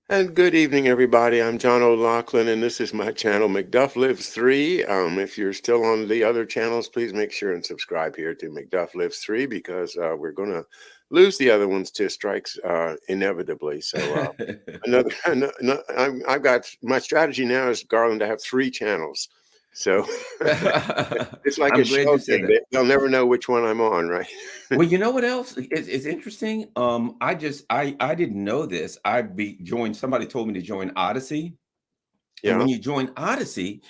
And good evening, everybody. I'm John O'Loughlin, and this is my channel, McDuff Lives 3. If you're still on the other channels, please make sure and subscribe here to McDuff Lives 3 because we're going to lose the other ones to strikes inevitably. So I've got my strategy now is Garland to have 3 channels. So it's like a I'm glad show you said thing. that. They'll never know which one I'm on, right? Well, you know what else is interesting? I didn't know this. Joined. Somebody told me to join Odyssey, and Yeah. when you join Odyssey,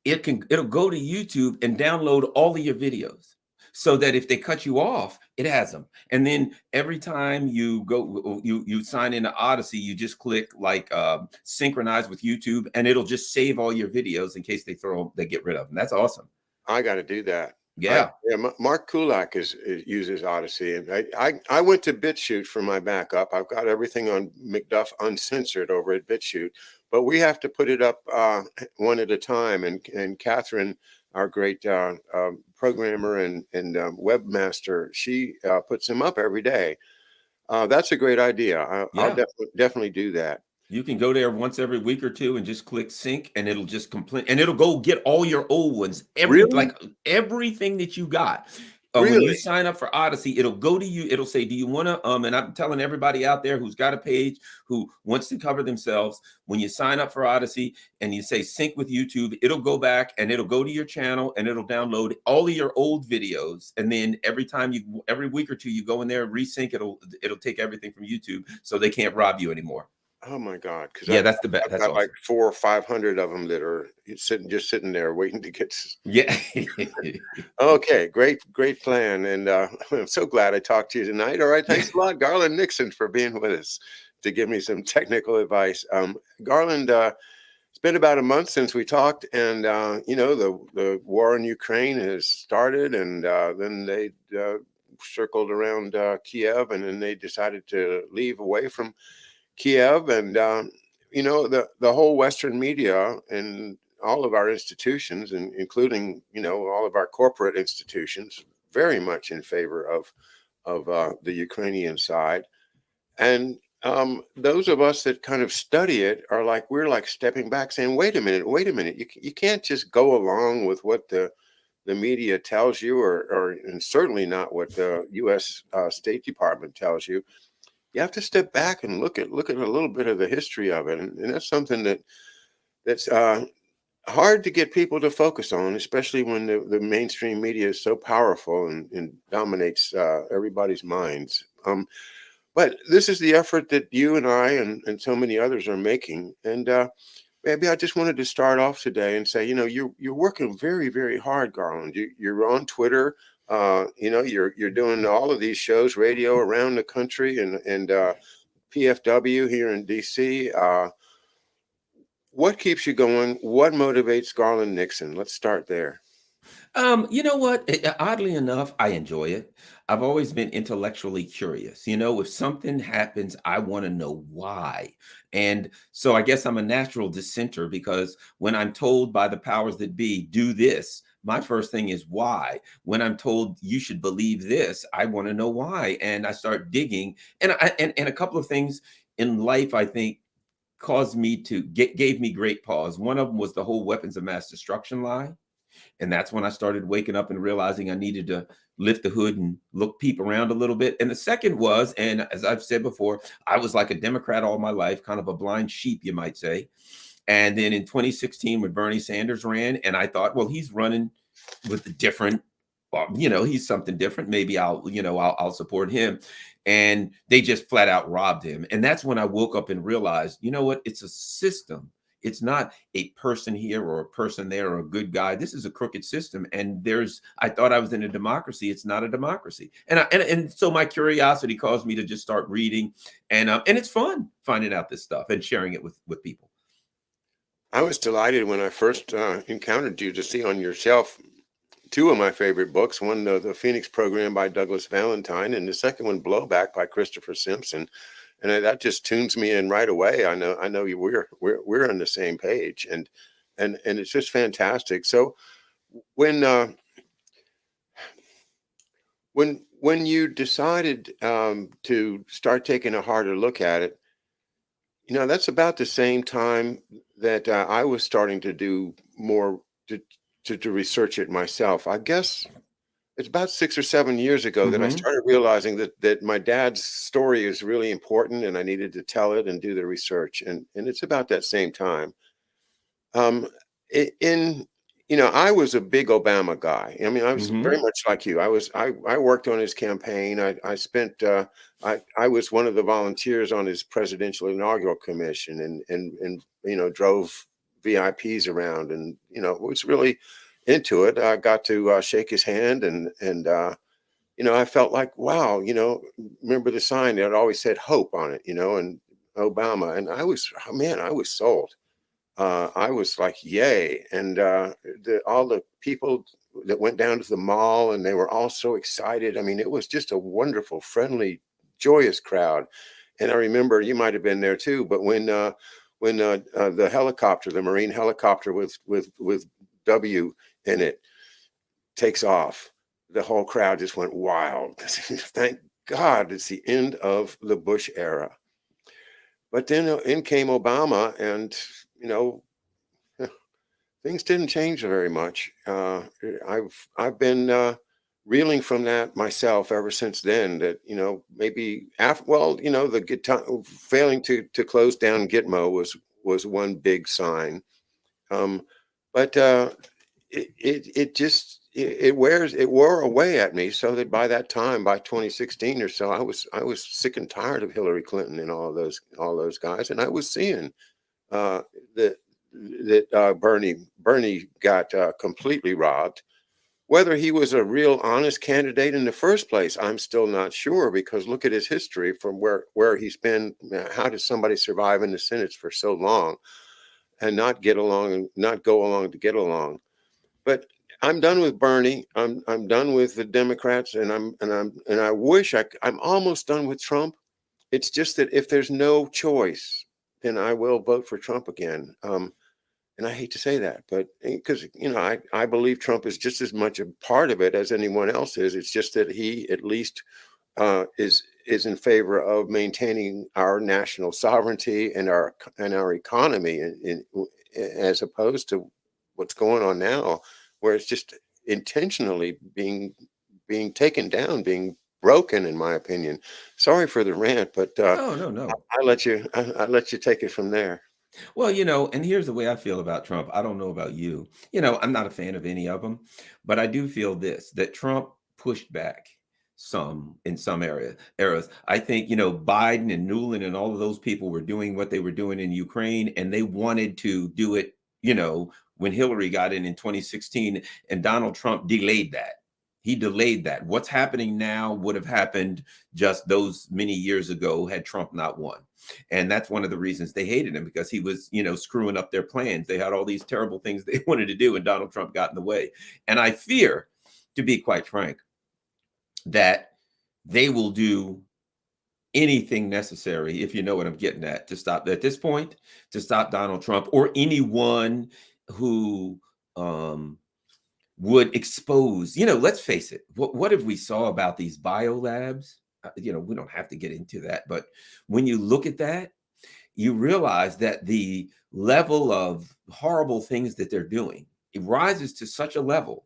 it'll go to YouTube and download all of your videos, so that if they cut you off, it has them. And then every time you sign into Odyssey, you just click like synchronize with YouTube, and it'll just save all your videos in case they get rid of them. That's awesome. I got to do that. Yeah. Mark Kulak uses Odyssey, and I went to BitChute for my backup. I've got everything on McDuff uncensored over at BitChute, but we have to put it up one at a time. And Catherine, our great programmer and webmaster, she puts them up every day. That's a great idea. I'll Yeah. definitely do that. You can go there once every week or two and just click sync, and it'll just complete, and it'll go get all your old ones, Really, everything that you got. When you really. sign up for Odyssey, it'll go to you. It'll say, "Do you want to?" And I'm telling everybody out there who's got a page who wants to cover themselves. When you sign up for Odyssey and you say sync with YouTube, it'll go back and it'll go to your channel and it'll download all of your old videos. And then every week or two, you go in there and resync. It'll take everything from YouTube, so they can't rob you anymore. Oh my God, because Yeah, that's the best. I've That's got like awesome. 4 or 500 of them that are sitting there waiting to get Yeah. okay, great plan, and, I'm so glad I talked to you tonight. Alright, thanks a lot, Garland Nixon, for being with us to give me some technical advice. Garland, it's been about a month since we talked, and, the war in Ukraine has started, and, then they, circled around, Kiev, and then they decided to leave away from Kiev, and the whole Western media and all of our institutions, and including all of our corporate institutions, very much in favor of the Ukrainian side. And those of us that kind of study it are like we're like stepping back, saying, wait a minute, you can't just go along with what the media tells you, or and certainly not what the U.S. State Department tells you. You have to step back and look at a little bit of the history of it, and that's something that's hard to get people to focus on, especially when the mainstream media is so powerful and dominates everybody's minds. But this is the effort that you and I and so many others are making, and maybe I just wanted to start off today and say, you're working very, very hard, Garland. You're on Twitter. You're doing all of these shows, radio around the country, and PFW here in DC. What keeps you going? What motivates Garland Nixon? Let's start there. You know what? Oddly enough, I enjoy it. I've always been intellectually curious. If something happens, I want to know why. And so I guess I'm a natural dissenter, because when I'm told by the powers that be, do this, my first thing is why. When I'm told you should believe this, I want to know why. And I start digging. And a couple of things in life, I think, caused me to gave me great pause. One of them was the whole weapons of mass destruction lie. And that's when I started waking up and realizing I needed to lift the hood and peep around a little bit. And the second was, and as I've said before, I was like a Democrat all my life, kind of a blind sheep, you might say. And then in 2016, when Bernie Sanders ran, and I thought, well, he's running with a different, well, he's something different. Maybe I'll support him. And they just flat out robbed him. And that's when I woke up and realized, you know what? It's a system. It's not a person here or a person there or a good guy. This is a crooked system. And I thought I was in a democracy. It's not a democracy. And so my curiosity caused me to just start reading, and it's fun finding out this stuff and sharing it with people. I was delighted when I first encountered you to see on your shelf two of my favorite books. One, the Phoenix Program by Douglas Valentine, and the second one, Blowback by Christopher Simpson. And that just tunes me in right away. I know we're on the same page, and it's just fantastic. So when when you decided to start taking a harder look at it, That's about the same time that I was starting to do more to, to research it myself. I guess it's about 6 or 7 years ago that I Hmm. started realizing that my dad's story is really important, and I needed to tell it and do the research. And it's about that same time. Um, in I was a big Obama guy. I mean, I was very Hmm. much like you. I worked on his campaign. I spent I was one of the volunteers on his presidential inaugural commission, and drove VIPs around, and was really into it. I got to shake his hand, and I felt like, wow, remember the sign that always said hope on it, and Obama, and I was, oh, man, I was sold. I was like, yay. And all the people that went down to the mall, and they were all so excited. I mean, it was just a wonderful, friendly, joyous crowd. And I remember, you might have been there too, but when the helicopter, the Marine helicopter with W in it, takes off, the whole crowd just went wild. Thank God it's the end of the Bush era. But then in came Obama, and you know things didn't change very much. I've been reeling from that myself ever since then. That maybe after, well, the failing to close down Gitmo was one big sign. Um, but it wore away at me, so that by that time, by 2016 or so, I was sick and tired of Hillary Clinton and all those guys, and I was seeing uh, that Bernie got completely robbed. Whether he was a real honest candidate in the first place, I'm still not sure, because look at his history from where he's been. How does somebody survive in the Senate for so long and not get along and not go along to get along? But I'm done with Bernie. I'm done with the Democrats, and I wish I'm almost done with Trump. It's just that if there's no choice, then I will vote for Trump again. And I hate to say that, but because I believe Trump is just as much a part of it as anyone else is. It's just that he at least is in favor of maintaining our national sovereignty and our economy, as opposed to what's going on now, where it's just intentionally being taken down, being broken, in my opinion. Sorry for the rant, but Oh, no, no. I let you take it from there. Well, and here's the way I feel about Trump. I don't know about you. I'm not a fan of any of them, but I do feel this that Trump pushed back some in some eras. I think, Biden and Newland and all of those people were doing what they were doing in Ukraine, and they wanted to do it, when Hillary got in 2016, and Donald Trump delayed that. He delayed that. What's happening now would have happened just those many years ago had Trump not won. And that's one of the reasons they hated him, because he was, screwing up their plans. They had all these terrible things they wanted to do, and Donald Trump got in the way. And I fear, to be quite frank, that they will do anything necessary, if you know what I'm getting at, to stop at this point, to stop Donald Trump or anyone who would expose, let's face it, what if we saw about these biolabs? We don't have to get into that, but when you look at that, you realize that the level of horrible things that they're doing, it rises to such a level.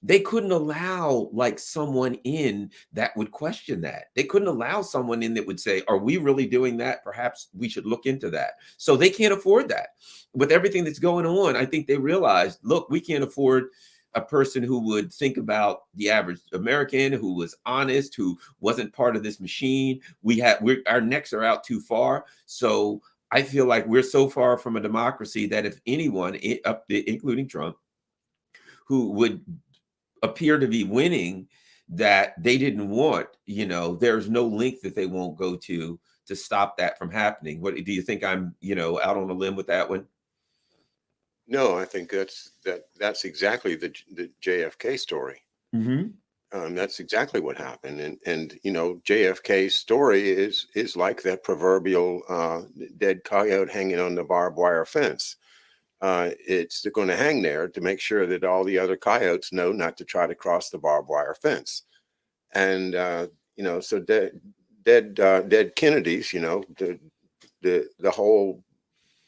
They couldn't allow like someone in that would question that. They couldn't allow someone in that would say, are we really doing that? Perhaps we should look into that. So they can't afford that. With everything that's going on, I think they realized, look, we can't afford a person who would think about the average American, who was honest, who wasn't part of this machine. Our necks are out too far. So I feel like we're so far from a democracy that if anyone, including Trump, who would appear to be winning, that they didn't want, there's no link that they won't go to stop that from happening. What do you think? I'm, out on a limb with that one? No, I think that's exactly the JFK story. Hmm. That's exactly what happened, and JFK's story is like that proverbial dead coyote hanging on the barbed wire fence. It's going to hang there to make sure that all the other coyotes know not to try to cross the barbed wire fence. And so dead Kennedys, the whole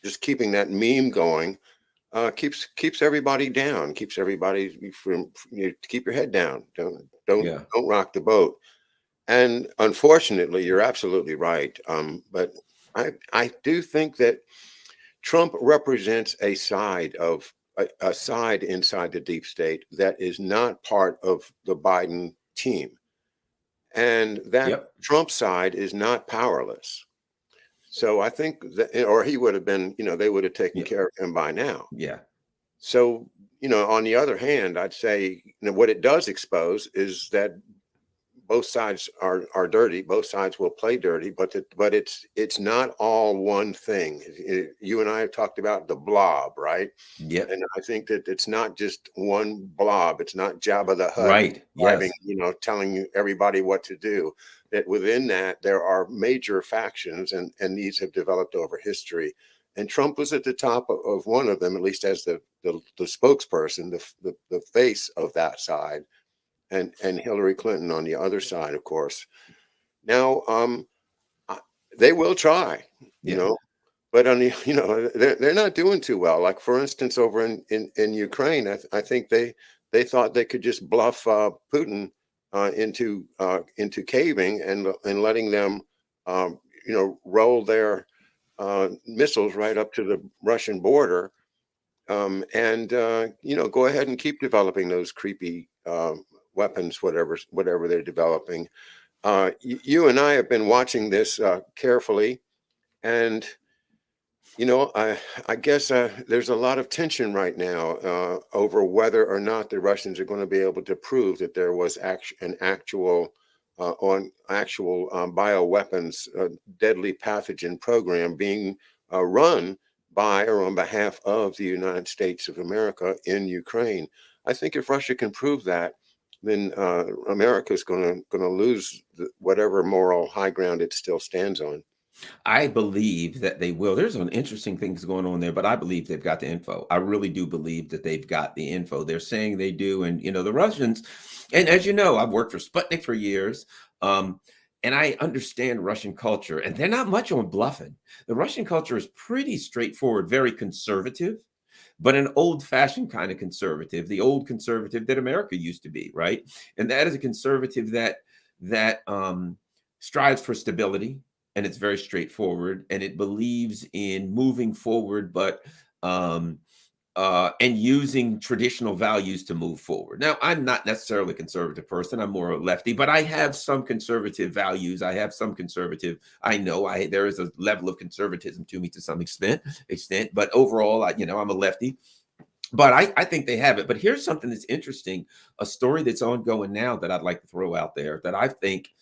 just keeping that meme going keeps everybody down, keeps everybody from keep your head down. Yeah. Don't rock the boat. And unfortunately, you're absolutely right. But I do think that Trump represents a side inside the deep state that is not part of the Biden team, and that Yep. Trump side is not powerless. So I think that, or he would have been, they would have taken Yep. care of him by now. Yeah. So, on the other hand, I'd say, what it does expose is that both sides are dirty. Both sides will play dirty, but it's not all one thing. You and I have talked about the blob, right? Yep. And I think that it's not just one blob. It's not Jabba the Hutt Right. driving, Yes. telling everybody what to do. That within that there are major factions, and these have developed over history. And Trump was at the top of one of them, at least as the spokesperson, the face of that side, and Hillary Clinton on the other side, of course. Now, they will try, you Yeah. know, but on the, they're not doing too well. Like for instance, over in Ukraine, I think they thought they could just bluff Putin into caving and letting them, roll their missiles right up to the Russian border, and go ahead and keep developing those creepy weapons, whatever they're developing. You and I have been watching this carefully, and I guess there's a lot of tension right now over whether or not the Russians are going to be able to prove that there was an actual bioweapons deadly pathogen program being run by or on behalf of the United States of America in Ukraine. I think if Russia can prove that, then America is going to lose whatever moral high ground it still stands on. I believe that they will. There's some interesting things going on there, but I believe they've got the info. I really do believe that they've got the info. They're saying they do. And, the Russians, and as you know, I've worked for Sputnik for years. And I understand Russian culture, and they're not much on bluffing. The Russian culture is pretty straightforward, very conservative, but an old-fashioned kind of conservative, the old conservative that America used to be, right? And that is a conservative that strives for stability, and it's very straightforward, and it believes in moving forward, but and using traditional values to move forward. Now, I'm not necessarily a conservative person. I'm more a lefty, but I have some conservative values. I have some conservative. I know there is a level of conservatism to me to some extent, but overall, I'm a lefty. But I think they have it. But here's something that's interesting, a story that's ongoing now that I'd like to throw out there that I think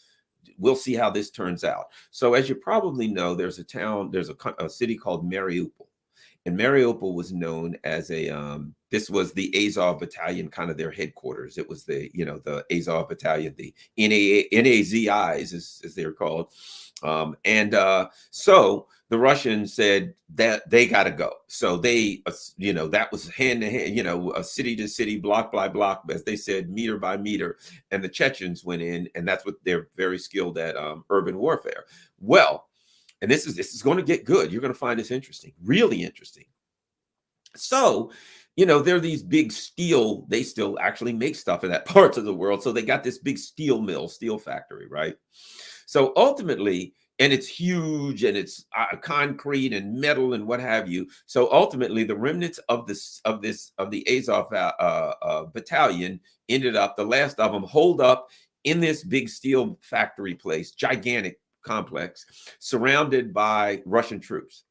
we'll see how this turns out. So as you probably know, there's a city called Mariupol. And Mariupol was known as this was the Azov battalion, kind of their headquarters. It was the Azov battalion, the NAZIs, as they're called. So the Russians said that they got to go. So they, that was hand to hand, a city to city, block by block, as they said, meter by meter. And the Chechens went in, and that's what they're very skilled at, urban warfare. Well, and this is going to get good. You're going to find this interesting, really interesting. So, there are these big they still actually make stuff in that parts of the world. So they got this big steel factory, right? So ultimately, and it's huge, and it's concrete and metal and what have you. So ultimately, the remnants of the Azov battalion ended up, the last of them, holed up in this big steel factory place, gigantic complex, surrounded by Russian troops.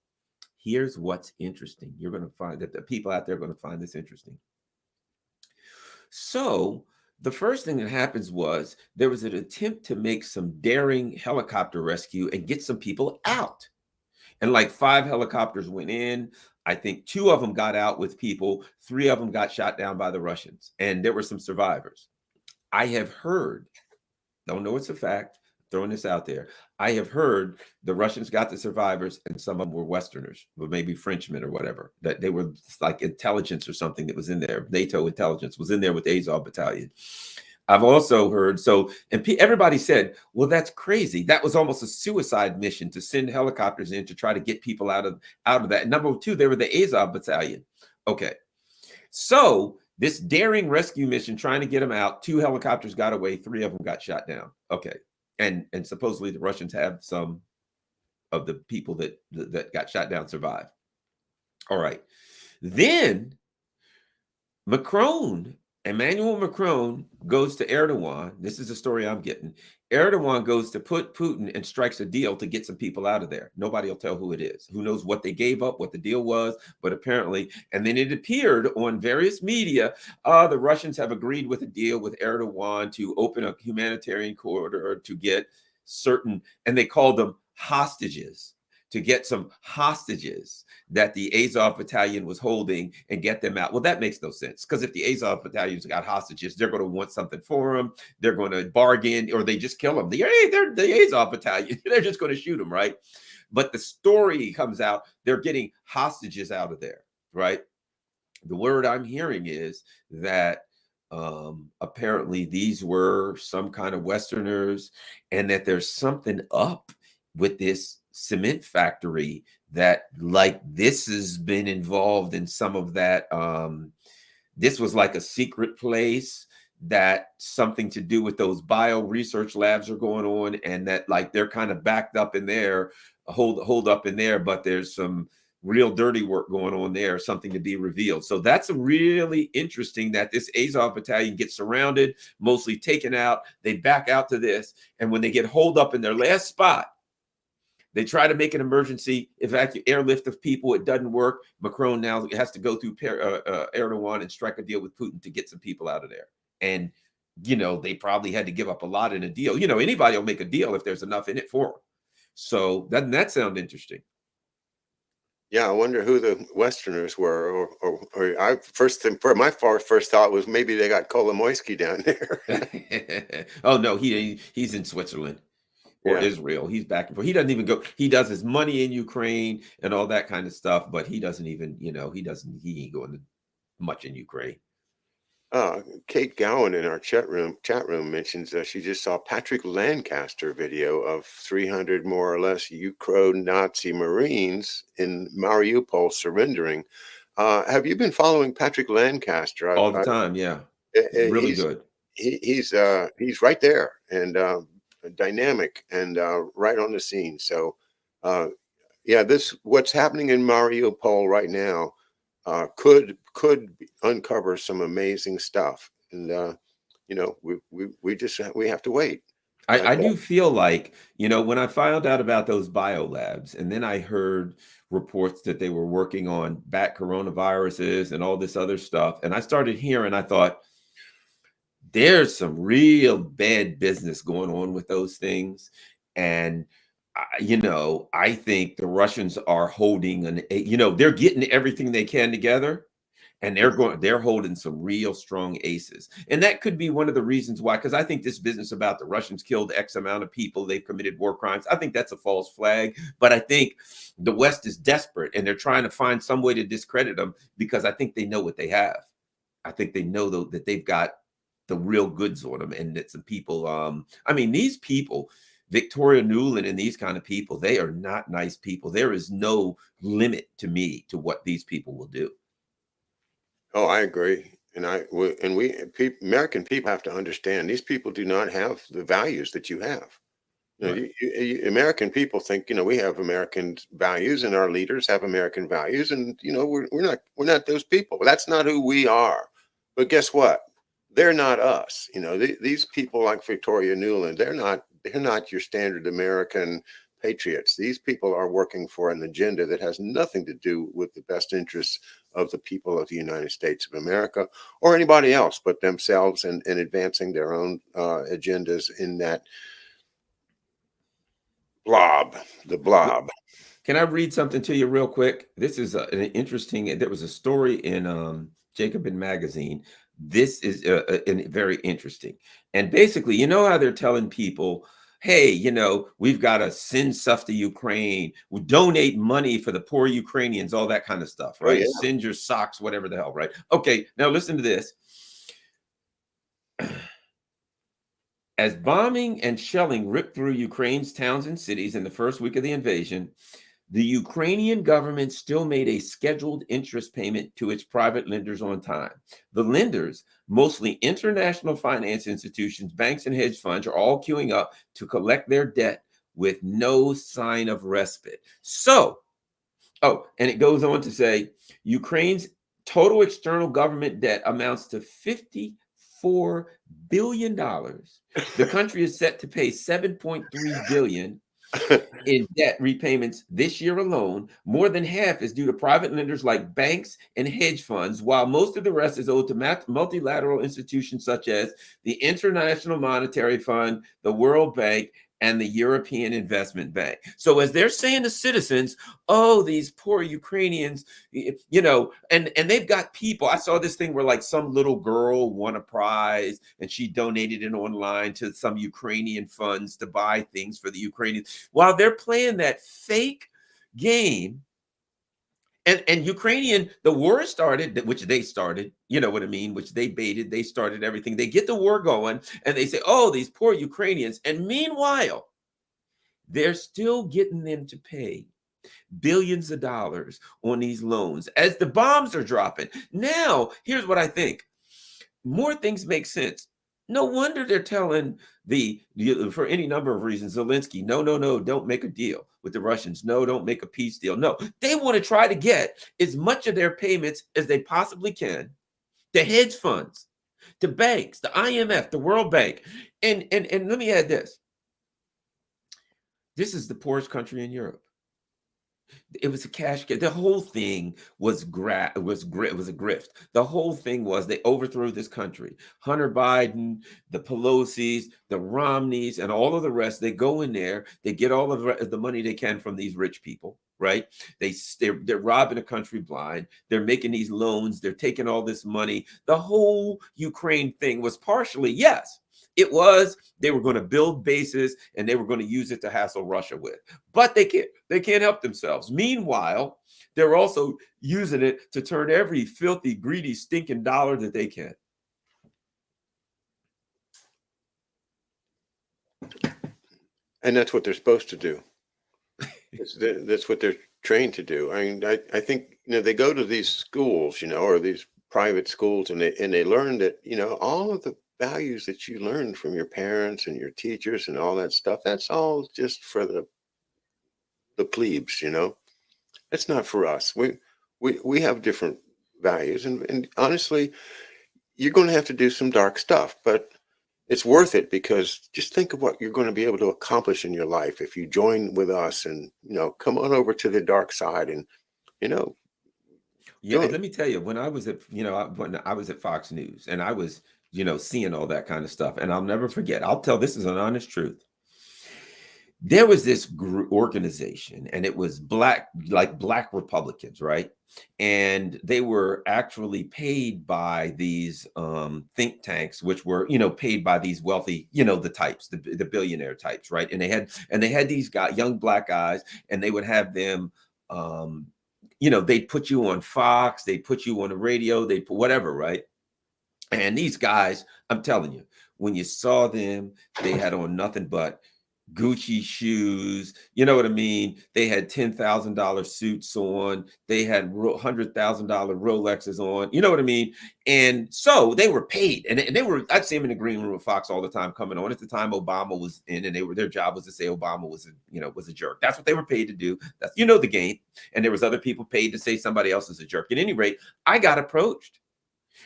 Here's what's interesting. You're going to find that the people out there are going to find this interesting. So the first thing that happens was there was an attempt to make some daring helicopter rescue and get some people out. And like 5 helicopters went in. I think 2 of them got out with people. 3 of them got shot down by the Russians. And there were some survivors. I have heard, don't know it's a fact, throwing this out there. I have heard the Russians got the survivors, and some of them were Westerners, but maybe Frenchmen or whatever, that they were like intelligence or something that was in there. NATO intelligence was in there with Azov battalion. I've also heard so, and everybody said, "Well, that's crazy. That was almost a suicide mission to send helicopters in to try to get people out of that." Number two, they were the Azov Battalion. Okay, so this daring rescue mission trying to get them out. Two helicopters got away. Three of them got shot down. Okay, and supposedly the Russians have some of the people that got shot down survived. All right, then Emmanuel Macron goes to Erdogan. This is the story I'm getting. Erdogan goes to Putin and strikes a deal to get some people out of there. Nobody will tell who it is. Who knows what they gave up, what the deal was, but apparently, and then it appeared on various media, the Russians have agreed with a deal with Erdogan to open a humanitarian corridor to get certain, and they called them hostages, to get some hostages that the Azov Battalion was holding and get them out. Well, that makes no sense, because if the Azov Battalion's got hostages, they're going to want something for them. They're going to bargain, or they just kill them. They're the Azov Battalion. They're just going to shoot them, right? But the story comes out, they're getting hostages out of there, right? The word I'm hearing is that apparently these were some kind of Westerners, and that there's something up with this cement factory, that like this has been involved in some of that. This was like a secret place, that something to do with those bio research labs are going on, and that like they're kind of backed up in there, hold up in there, but there's some real dirty work going on there, something to be revealed. So that's really interesting, that this Azov Battalion gets surrounded, mostly taken out. They back out to this, and when they get holed up in their last spot, they try to make an emergency airlift of people. It doesn't work. Macron now has to go through Erdogan and strike a deal with Putin to get some people out of there. And, they probably had to give up a lot in a deal. Anybody will make a deal if there's enough in it for them. So doesn't that sound interesting? Yeah, I wonder who the Westerners were. Or my first thought was maybe they got Kolomoisky down there. Oh no, he's in Switzerland or Yeah. Israel. He's back and forth. He doesn't even go. He does his money in Ukraine and all that kind of stuff, but he doesn't even, he ain't going much in Ukraine. Kate Gowan in our chat room mentions she just saw Patrick Lancaster video of 300 more or less Ukraine Nazi Marines in Mariupol surrendering. Have you been following Patrick Lancaster? All the time, yeah. Really good. He's right there, and dynamic, and right on the scene. So yeah, what's happening in Mariupol right now could uncover some amazing stuff, and we have to wait. I do feel like, when I found out about those biolabs, and then I heard reports that they were working on bat coronaviruses and all this other stuff, and I started hearing, I thought, there's some real bad business going on with those things. And I think the Russians are holding they're getting everything they can together, and they're holding some real strong aces. And that could be one of the reasons why, because I think this business about the Russians killed X amount of people, they've committed war crimes, I think that's a false flag. But I think the West is desperate, and they're trying to find some way to discredit them, because I think they know what they have. I think they know, though, that they've got the real goods on them, and that some people, these people, Victoria Nuland and these kind of people, they are not nice people. There is no limit to me to what these people will do. Oh, I agree. American people have to understand, these people do not have the values that you have. Right. American people think, we have American values, and our leaders have American values, and we're not those people. That's not who we are. But guess what? They're not us. These people like Victoria Nuland, they're not your standard American patriots. These people are working for an agenda that has nothing to do with the best interests of the people of the United States of America, or anybody else but themselves, and advancing their own agendas in that the blob. Can I read something to you real quick? This is an interesting, there was a story in Jacobin magazine. This is very interesting. And basically, how they're telling people, hey, we've got to send stuff to Ukraine. We donate money for the poor Ukrainians, all that kind of stuff, right? Oh, yeah. Send your socks, whatever the hell, right? Okay, now listen to this. As bombing and shelling ripped through Ukraine's towns and cities in the first week of the invasion, the Ukrainian government still made a scheduled interest payment to its private lenders on time. The lenders, mostly international finance institutions, banks, and hedge funds, are all queuing up to collect their debt with no sign of respite. So, oh, and it goes on to say Ukraine's total external government debt amounts to $54 billion. The country is set to pay 7.3 billion in debt repayments this year alone. More than half is due to private lenders like banks and hedge funds, while most of the rest is owed to multilateral institutions such as the International Monetary Fund, the World Bank, and the European Investment Bank. So as they're saying to citizens, oh, these poor Ukrainians, and they've got people. I saw this thing where like some little girl won a prize and she donated it online to some Ukrainian funds to buy things for the Ukrainians. While they're playing that fake game, and Ukrainian, the war started, which they started, you know what I mean, which they baited, they started everything. They get the war going and they say, oh, these poor Ukrainians. And meanwhile, they're still getting them to pay billions of dollars on these loans as the bombs are dropping. Now, here's what I think. More things make sense. No wonder they're telling for any number of reasons, Zelensky, no, no, no, don't make a deal with the Russians. No, don't make a peace deal. No, they want to try to get as much of their payments as they possibly can to hedge funds, to banks, the IMF, the World Bank. And let me add this. This is the poorest country in Europe. It was a cash grab. The whole thing was a grift. The whole thing was they overthrew this country. Hunter Biden, the Pelosi's, the Romneys, and all of the rest. They go in there. They get all of the money they can from these rich people, right? They're robbing a country blind. They're making these loans. They're taking all this money. The whole Ukraine thing was partially, yes, it was, they were going to build bases and they were going to use it to hassle Russia with. But they can't help themselves. Meanwhile, they're also using it to turn every filthy, greedy, stinking dollar that they can. And that's what they're supposed to do. That's what they're trained to do. I mean, I think, they go to these schools, or these private schools, and they learn that, all of the values that you learned from your parents and your teachers and all that stuff, that's all just for the plebes. It's not for us. We have different values, and honestly, you're going to have to do some dark stuff, but it's worth it, because just think of what you're going to be able to accomplish in your life if you join with us and come on over to the dark side. And Yeah, and let me tell you, when I was at Fox News and I was seeing all that kind of stuff, and I'll never forget. This is an honest truth. There was this organization, and it was black Republicans, right? And they were actually paid by these think tanks, which were paid by these wealthy, the types, the billionaire types, right? And they had these young black guys, and they would have them. They'd put you on Fox, they put you on the radio, they put whatever, right? And these guys, I'm telling you, when you saw them, they had on nothing but Gucci shoes. You know what I mean? They had $10,000 suits on. They had $100,000 Rolexes on. You know what I mean? And so they were paid, and they were. I'd see them in the green room with Fox all the time, coming on. At the time, Obama was in, and their job was to say Obama was a jerk. That's what they were paid to do. That's the game. And there was other people paid to say somebody else is a jerk. At any rate, I got approached.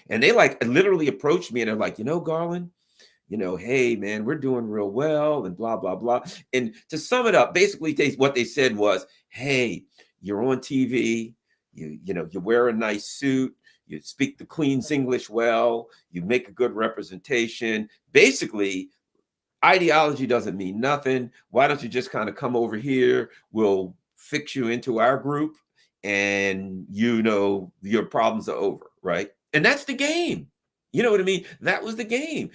And they literally approached me, and they're like, Garland, hey man, we're doing real well and blah, blah, blah. And to sum it up, basically what they said was, hey, you're on TV, you wear a nice suit, you speak the Queen's English well, you make a good representation. Basically, ideology doesn't mean nothing. Why don't you just kind of come over here? We'll fix you into our group, and your problems are over, right? And that's the game. You know what I mean? That was the game.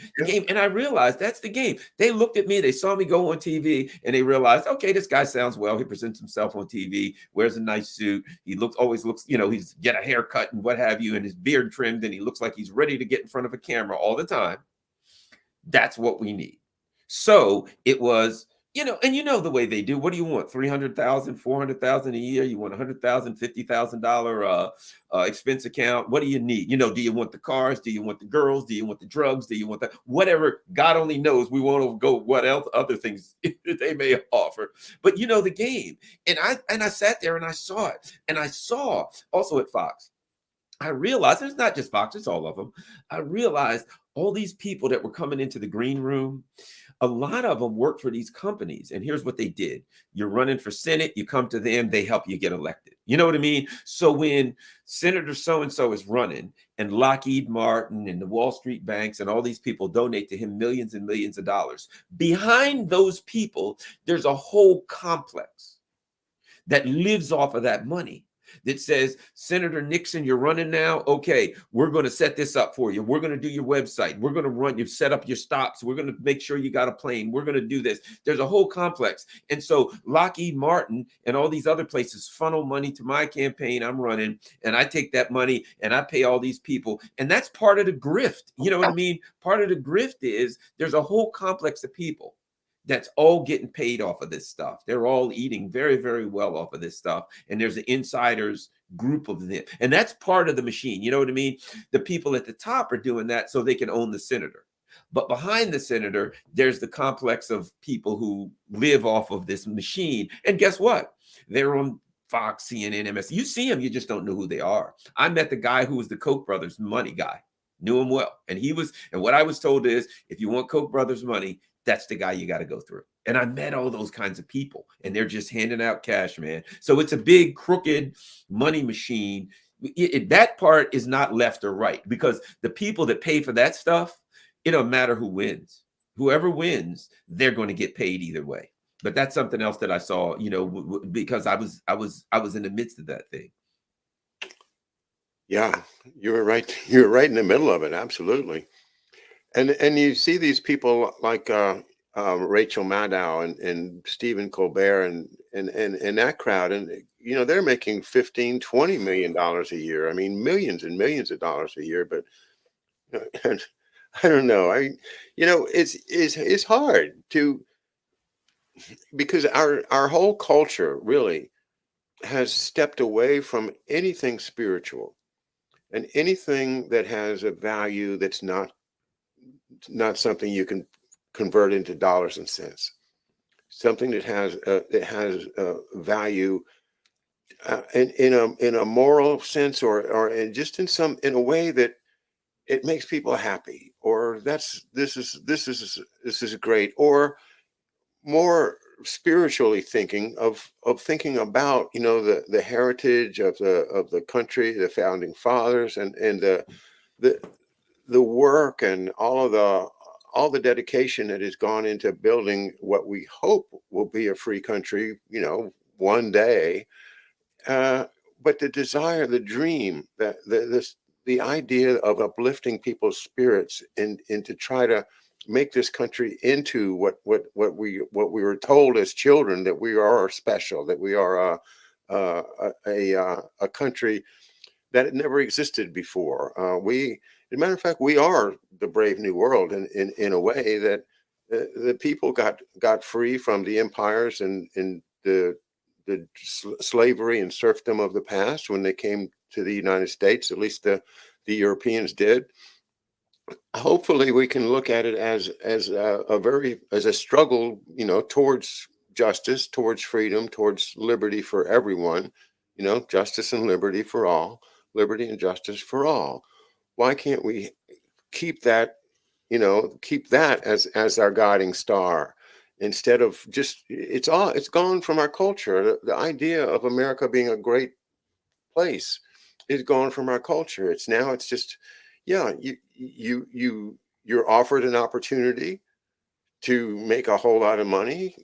And I realized that's the game. They looked at me, they saw me go on TV, and they realized, okay, this guy sounds well. He presents himself on TV, wears a nice suit. He always looks, he's get a haircut and what have you, and his beard trimmed, and he looks like he's ready to get in front of a camera all the time. That's what we need. So it was, and the way they do. What do you want? 300,000, 400,000 a year? You want 100,000, $50,000 expense account? What do you need? Do you want the cars? Do you want the girls? Do you want the drugs? Do you want the whatever? God only knows. We want to go what else other things they may offer. But the game. And I sat there and I saw it. And I saw also at Fox. I realized it's not just Fox, it's all of them. I realized all these people that were coming into the green room, a lot of them work for these companies. And here's what they did. You're running for Senate, you come to them, they help you get elected. You know what I mean? So when Senator so-and-so is running and Lockheed Martin and the Wall Street banks and all these people donate to him millions and millions of dollars, behind those people, there's a whole complex that lives off of that money that says, Senator Nixon, you're running now. Okay, we're going to set this up for you. We're going to do your website. We're going to run you, set up your stops. We're going to make sure you got a plane. We're going to do this. There's a whole complex. And so Lockheed Martin and all these other places funnel money to my campaign I'm running. And I take that money and I pay all these people. And that's part of the grift. You know what I mean? Part of the grift is there's a whole complex of people that's all getting paid off of this stuff. They're all eating very, very well off of this stuff. And there's an insiders group of them. And that's part of the machine. You know what I mean? The people at the top are doing that so they can own the senator. But behind the senator, there's the complex of people who live off of this machine. And guess what? They're on Fox, CNN, MS. You see them, you just don't know who they are. I met the guy who was the Koch brothers money guy. Knew him well. And what I was told is, if you want Koch brothers money, that's the guy you got to go through. And I met all those kinds of people, and they're just handing out cash, man. So it's a big crooked money machine. That part is not left or right, because the people that pay for that stuff, it don't matter who wins. Whoever wins, they're going to get paid either way. But that's something else that I saw, because I was in the midst of that thing. Yeah, you were right. You were right in the middle of it. Absolutely. And you see these people like Rachel Maddow and Stephen Colbert and that crowd, and they're making 15, $20 million a year. I mean, millions and millions of dollars a year. But and I don't know. It's hard to, because our whole culture really has stepped away from anything spiritual and anything that has a value that's not something you can convert into dollars and cents. Something that has value in a moral sense, or just in a way that it makes people happy, or this is great, or more spiritually thinking of thinking about the heritage of the country, the founding fathers, and the the work and all the dedication that has gone into building what we hope will be a free country, one day. Uh, but the desire, the dream, the idea of uplifting people's spirits and to try to make this country into what we were told as children, that we are special, that we are a country that had never existed before. As a matter of fact, we are the brave new world in a way that the people got free from the empires and the slavery and serfdom of the past when they came to the United States. At least the Europeans did. Hopefully, we can look at it as a struggle, towards justice, towards freedom, towards liberty for everyone. Justice and liberty for all, liberty and justice for all. Why can't we keep that, as our guiding star, instead of just it's gone from our culture. The idea of America being a great place is gone from our culture. It's just, yeah, you're offered an opportunity to make a whole lot of money,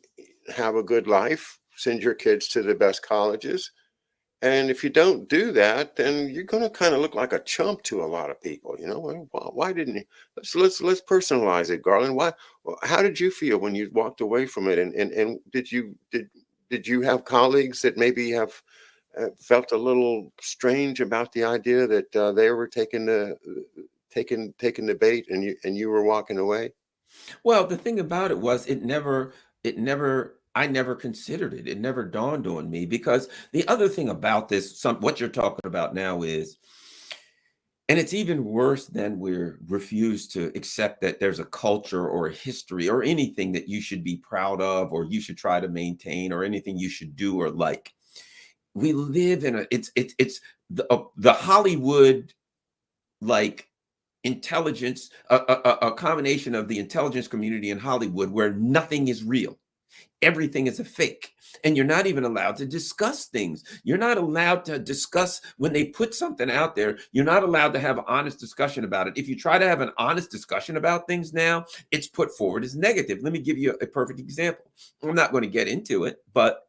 have a good life, send your kids to the best colleges. And if you don't do that, then you're going to kind of look like a chump to a lot of people. Why didn't you? Let's personalize it, Garland. Why? How did you feel when you walked away from it? And did you have colleagues that maybe have felt a little strange about the idea that they were taking the bait and you were walking away? Well, the thing about it was I never considered it. It never dawned on me because the other thing about this, what you're talking about now is, and it's even worse than we're refused to accept that there's a culture or a history or anything that you should be proud of or you should try to maintain or anything you should do or like. We live in it's the Hollywood like intelligence, a combination of the intelligence community in Hollywood where nothing is real. Everything is a fake. And you're not even allowed to discuss things. You're not allowed to discuss when they put something out there. You're not allowed to have an honest discussion about it. If you try to have an honest discussion about things now, it's put forward as negative. Let me give you a perfect example. I'm not going to get into it, but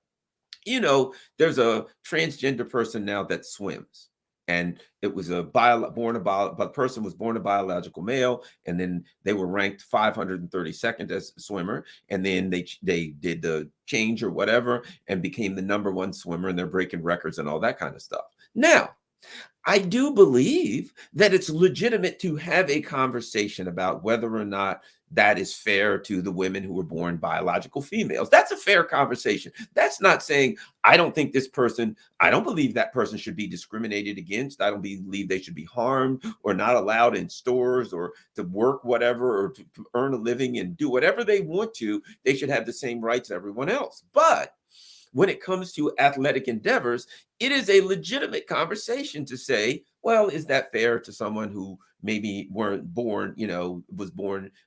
there's a transgender person now that swims. And it was the person was born a biological male, and then they were ranked 532nd as a swimmer, and then they did the change or whatever and became the number one swimmer, and they're breaking records and all that kind of stuff. Now, I do believe that it's legitimate to have a conversation about whether or not that is fair to the women who were born biological females. That's a fair conversation. That's not saying I don't believe that person should be discriminated against. I don't believe they should be harmed or not allowed in stores or to work whatever or to earn a living and do whatever they want to. They should have the same rights as everyone else. But when it comes to athletic endeavors, it is a legitimate conversation to say, well, is that fair to someone who maybe was born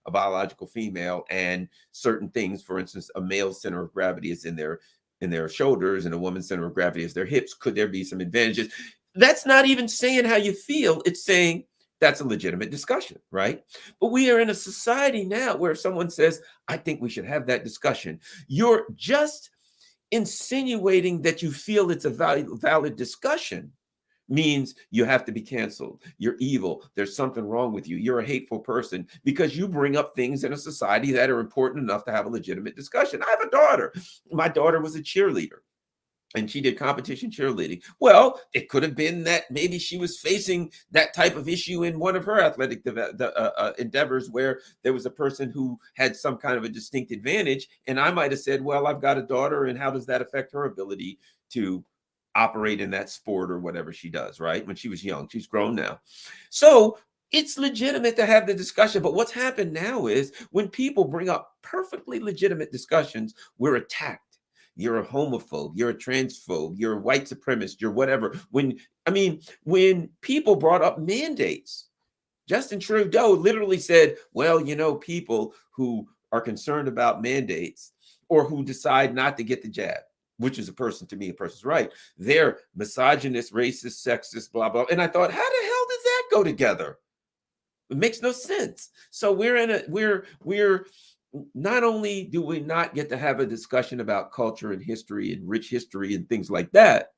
a biological female and certain things, for instance, a male center of gravity is in their shoulders and a woman's center of gravity is their hips. Could there be some advantages? That's not even saying how you feel. It's saying that's a legitimate discussion, right? But we are in a society now where if someone says, I think we should have that discussion, you're just insinuating that you feel it's a valid discussion means you have to be canceled. You're evil. There's something wrong with you. You're a hateful person because you bring up things in a society that are important enough to have a legitimate discussion. I have a daughter. My daughter was a cheerleader and she did competition cheerleading. Well, it could have been that maybe she was facing that type of issue in one of her athletic endeavors where there was a person who had some kind of a distinct advantage. And I might have said, well, I've got a daughter, and how does that affect her ability to operate in that sport or whatever she does, right? When she was young, she's grown now. So it's legitimate to have the discussion. But what's happened now is when people bring up perfectly legitimate discussions, we're attacked. You're a homophobe, you're a transphobe, you're a white supremacist, you're whatever. When people brought up mandates, Justin Trudeau literally said, well, people who are concerned about mandates or who decide not to get the jab, which is a person's right, they're misogynist, racist, sexist, blah, blah. And I thought, how the hell does that go together? It makes no sense. So we're not only do we not get to have a discussion about culture and history and rich history and things like that,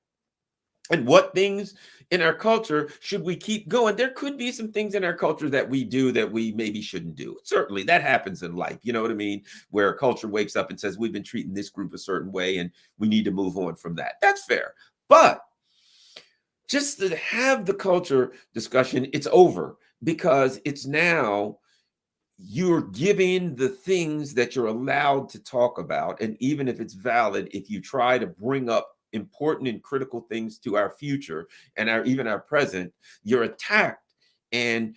and what things in our culture should we keep going? There could be some things in our culture that we do that we maybe shouldn't do. Certainly that happens in life. You know what I mean? Where a culture wakes up and says, we've been treating this group a certain way and we need to move on from that. That's fair. But just to have the culture discussion, it's over because it's now you're giving the things that you're allowed to talk about. And even if it's valid, if you try to bring up important and critical things to our future and even our present, you're attacked. And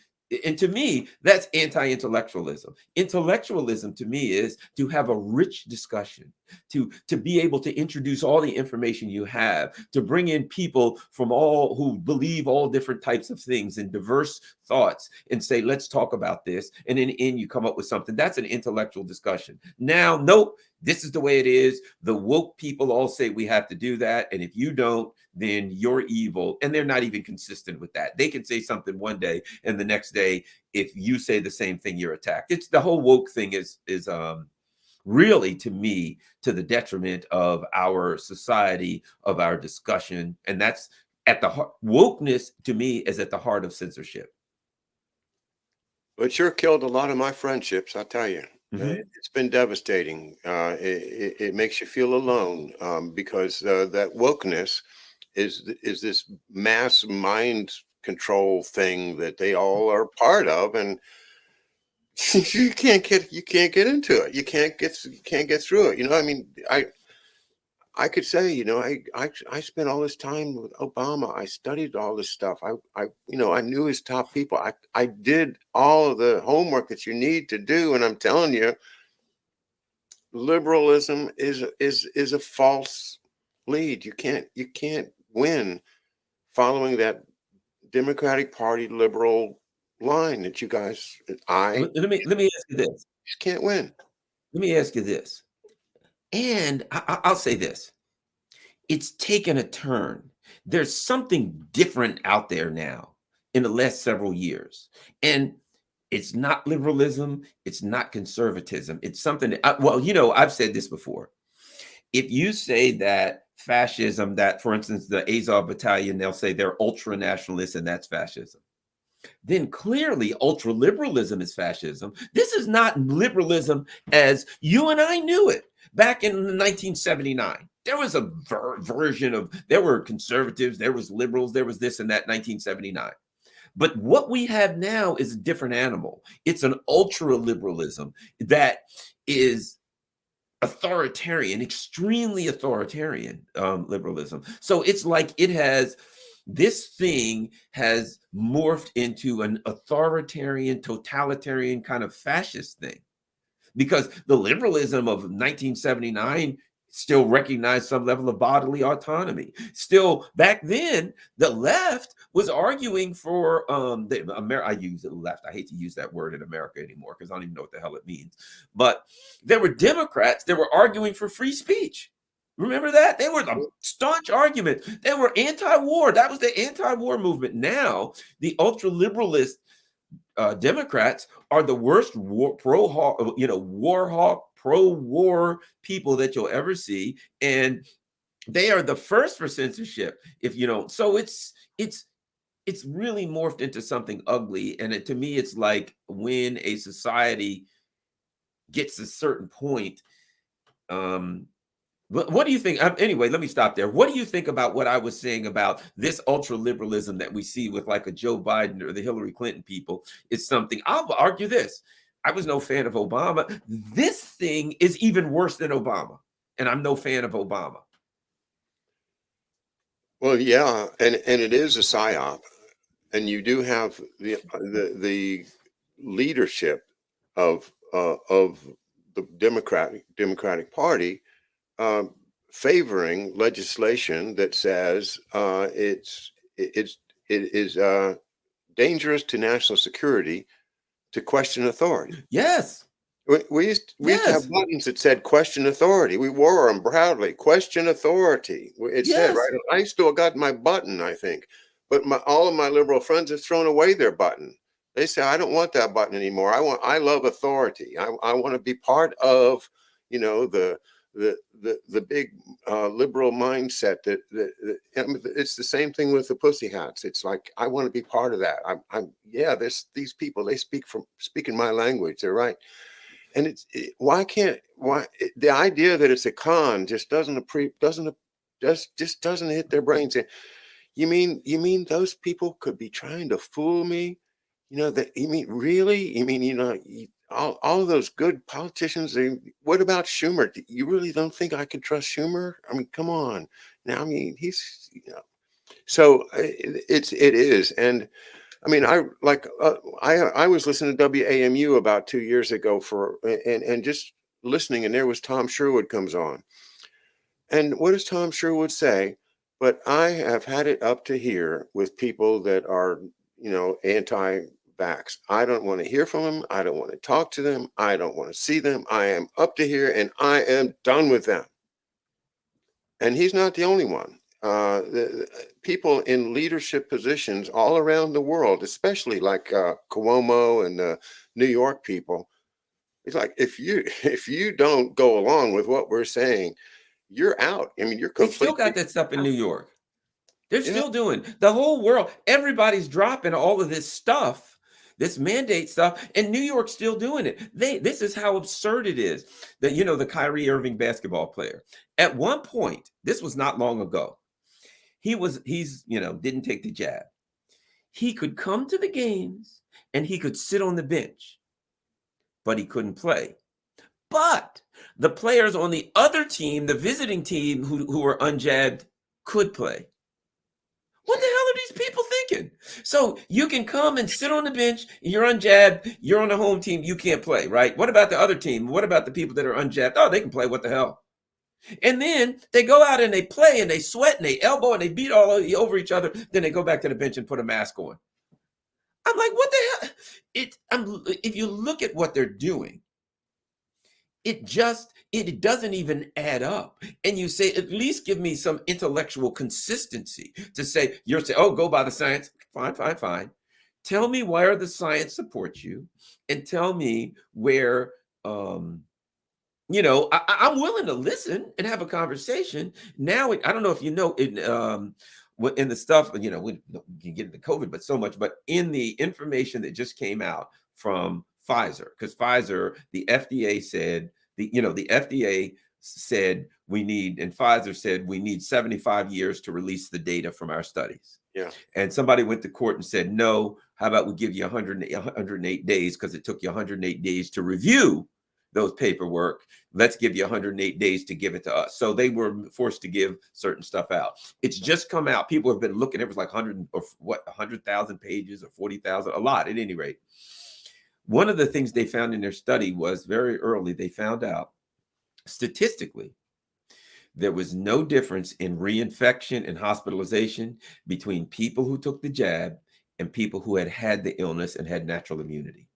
to me, that's anti-intellectualism. Intellectualism to me is to have a rich discussion, to be able to introduce all the information you have, to bring in people from all who believe all different types of things and diverse thoughts and say, let's talk about this. And in the end, you come up with something. That's an intellectual discussion. Now, nope, this is the way it is. The woke people all say we have to do that. And if you don't, then you're evil. And they're not even consistent with that. They can say something one day and the next day, if you say the same thing, you're attacked. It's the whole woke thing is really, to me, to the detriment of our society, of our discussion. And that's at the heart. Wokeness to me is at the heart of censorship. But sure killed a lot of my friendships, I'll tell you. Mhm. It's been devastating. It makes you feel alone because that wokeness is this mass mind control thing that they all are part of, and you can't get into it. You can't get through it. I mean, I could say, I spent all this time with Obama. I studied all this stuff. I knew his top people. I did all of the homework that you need to do, and I'm telling you, liberalism is a false lead. You can't win following that Democratic Party liberal line that you guys. I Let me ask you this. just can't win. Let me ask you this. And I'll say this. It's taken a turn. There's something different out there now in the last several years. And it's not liberalism, it's not conservatism. It's something well, I've said this before. If you say that fascism, that for instance, the Azov battalion, they'll say they're ultra nationalists and that's fascism. Then clearly ultra liberalism is fascism. This is not liberalism as you and I knew it back in 1979. There was a version of, there were conservatives, there was liberals, there was this and that 1979. But what we have now is a different animal. It's an ultra liberalism that is authoritarian, extremely authoritarian liberalism. So it's like this thing has morphed into an authoritarian, totalitarian kind of fascist thing. Because the liberalism of 1979 still recognized some level of bodily autonomy. Still, back then, the left was arguing for I use the left. I hate to use that word in America anymore because I don't even know what the hell it means. But there were Democrats that were arguing for free speech. Remember that? They were the staunch argument. They were anti-war. That was the anti-war movement. Now, the ultra-liberalist Democrats are the worst pro-war people that you'll ever see, and they are the first for censorship. So it's really morphed into something ugly, and to me, it's like when a society gets a certain point. What do you think? Anyway, let me stop there. What do you think about what I was saying about this ultra liberalism that we see with like a Joe Biden or the Hillary Clinton people? Is something I'll argue this. I was no fan of Obama. This thing is even worse than Obama, and I'm no fan of Obama. Well, yeah, and it is a psyop, and you do have the leadership of the Democratic Party favoring legislation that says it is dangerous to national security to question authority. Yes. We used to have buttons that said question authority. We wore them proudly. Question authority. It said, right? I still got my button, I think. But all of my liberal friends have thrown away their button. They say, I don't want that button anymore. I love authority. I want to be part of, the big liberal mindset that it's the same thing with the pussy hats. It's like, I want to be part of that. There's these people, they speak in my language. They're right. And the idea that it's a con just doesn't hit their brains. You mean those people could be trying to fool me? You mean really? You mean, all of those good politicians, what about Schumer? You really don't think I can trust Schumer? I mean, come on. Now, I mean, he's, so it is. And I mean, I was listening to WAMU about 2 years ago and just listening, and there was Tom Sherwood comes on. And what does Tom Sherwood say? But I have had it up to here with people that are, anti-vax. I don't want to hear from them. I don't want to talk to them. I don't want to see them. I am up to here and I am done with them. And he's not the only one. The people in leadership positions all around the world, especially like Cuomo and the New York people, it's like if you don't go along with what we're saying, you're out. I mean, you're They completely. still got that stuff in New York. They're still doing the whole world. Everybody's dropping all of this stuff, this mandate stuff, and New York's still doing it. This is how absurd it is that, the Kyrie Irving basketball player. At one point, this was not long ago, he's didn't take the jab. He could come to the games and he could sit on the bench. but he couldn't play. But the players on the other team, the visiting team who were unjabbed, could play. What the hell are these people thinking? So you can come and sit on the bench, you're unjabbed, you're on the home team, you can't play, right? What about the other team? What about the people that are unjabbed? Oh, they can play, what the hell? And then they go out and they play and they sweat and they elbow and they beat all over each other. Then they go back to the bench and put a mask on. I'm like, what the hell? If you look at what they're doing, it doesn't even add up. And you say, at least give me some intellectual consistency to say, you're saying, oh, go by the science. Fine, fine, fine. Tell me where the science supports you, and tell me where I'm willing to listen and have a conversation. Now, I don't know if you know, in the stuff, we can get into COVID, but so much, but in the information that just came out from Pfizer, because Pfizer, the FDA said, the FDA said we need, and Pfizer said we need 75 years to release the data from our studies. Yeah. And somebody went to court and said, no, how about we give you 108 days, because it took you 108 days to review those paperwork. Let's give you 108 days to give it to us. So they were forced to give certain stuff out. It's just come out. People have been looking. It was like 100,000 pages or 40,000, a lot at any rate. One of the things they found in their study was very early, they found out statistically there was no difference in reinfection and hospitalization between people who took the jab and people who had had the illness and had natural immunity.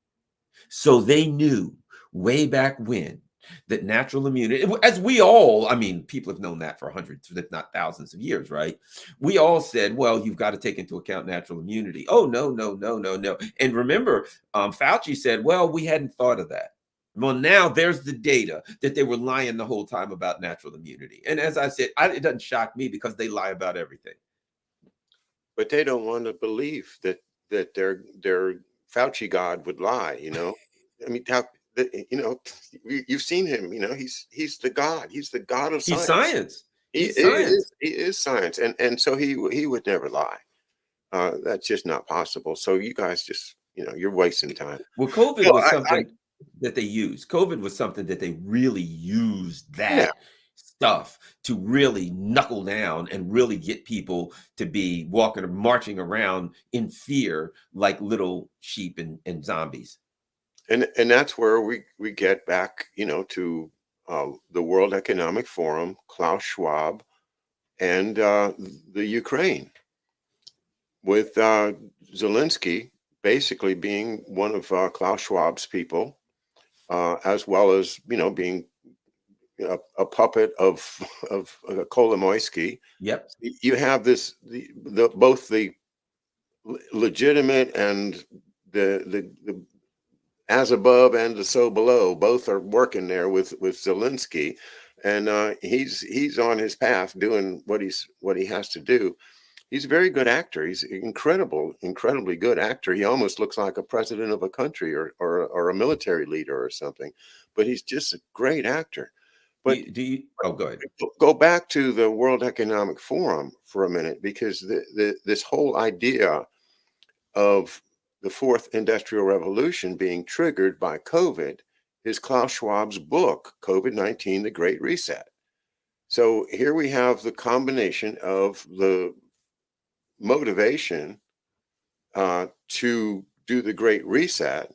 So they knew way back when that natural immunity, as we all, people have known that for hundreds, if not thousands of years, right? We all said, well, you've got to take into account natural immunity. Oh, no, no, no, no, no. And remember, Fauci said, well, we hadn't thought of that. Well, now there's the data that they were lying the whole time about natural immunity. And as I said, it doesn't shock me, because they lie about everything. But they don't want to believe that their Fauci God would lie. I mean, you've seen him. He's the God. He's the God of He's science. science. He He's science. is science, and so he would never lie. That's just not possible. So you guys just you're wasting time. Well, COVID No, was something that they used. COVID was something that they really used Yeah. stuff to really knuckle down and really get people to be walking or marching around in fear like little sheep and zombies. And that's where we get back, to the World Economic Forum, Klaus Schwab, and the Ukraine, with Zelensky basically being one of Klaus Schwab's people, as well as being a puppet of Kolomoisky. Yep. You have both the legitimate and the as above and the so below, both are working there with Zelensky, and he's on his path doing what he has to do. He's a very good actor. He's an incredibly good actor. He almost looks like a president of a country or a military leader or something, but he's just a great actor. But Oh, go ahead. Go back to the World Economic Forum for a minute, because this whole idea of the fourth industrial revolution being triggered by COVID is Klaus Schwab's book, COVID-19, The Great Reset. So here we have the combination of the motivation to do the Great Reset.